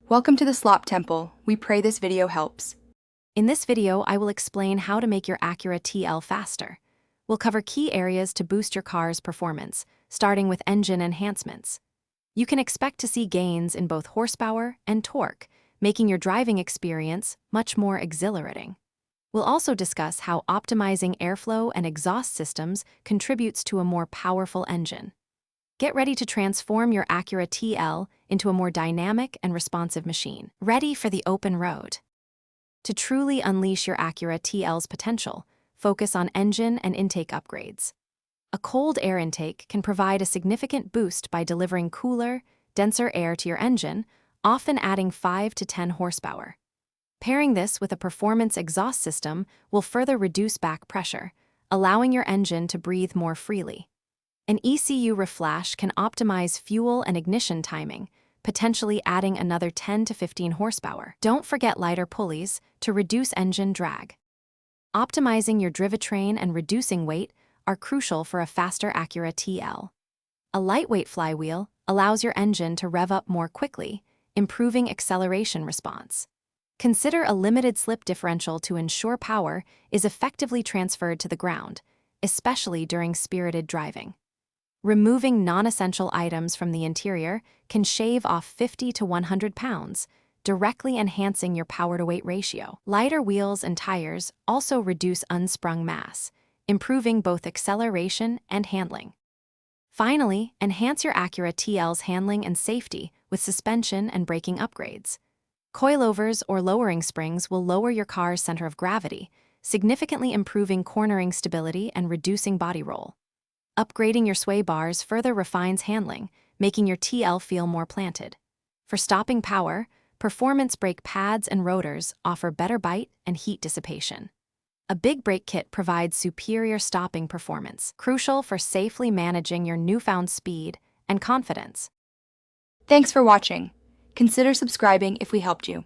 Welcome to the Slop Temple. We pray this video helps. In this video, I will explain how to make your Acura TL faster. We'll cover key areas to boost your car's performance, starting with engine enhancements. You can expect to see gains in both horsepower and torque, making your driving experience much more exhilarating. We'll also discuss how optimizing airflow and exhaust systems contributes to a more powerful engine. Get ready to transform your Acura TL into a more dynamic and responsive machine, ready for the open road. To truly unleash your Acura TL's potential, focus on engine and intake upgrades. A cold air intake can provide a significant boost by delivering cooler, denser air to your engine, often adding 5 to 10 horsepower. Pairing this with a performance exhaust system will further reduce back pressure, allowing your engine to breathe more freely. An ECU reflash can optimize fuel and ignition timing, potentially adding another 10 to 15 horsepower. Don't forget lighter pulleys to reduce engine drag. Optimizing your drivetrain and reducing weight are crucial for a faster Acura TL. A lightweight flywheel allows your engine to rev up more quickly, improving acceleration response. Consider a limited slip differential to ensure power is effectively transferred to the ground, especially during spirited driving. Removing non-essential items from the interior can shave off 50 to 100 pounds, directly enhancing your power-to-weight ratio. Lighter wheels and tires also reduce unsprung mass, improving both acceleration and handling. Finally, enhance your Acura TL's handling and safety with suspension and braking upgrades. Coilovers or lowering springs will lower your car's center of gravity, significantly improving cornering stability and reducing body roll. Upgrading your sway bars further refines handling, making your TL feel more planted. For stopping power, performance brake pads and rotors offer better bite and heat dissipation. A big brake kit provides superior stopping performance, crucial for safely managing your newfound speed and confidence. Thanks for watching. Consider subscribing if we helped you.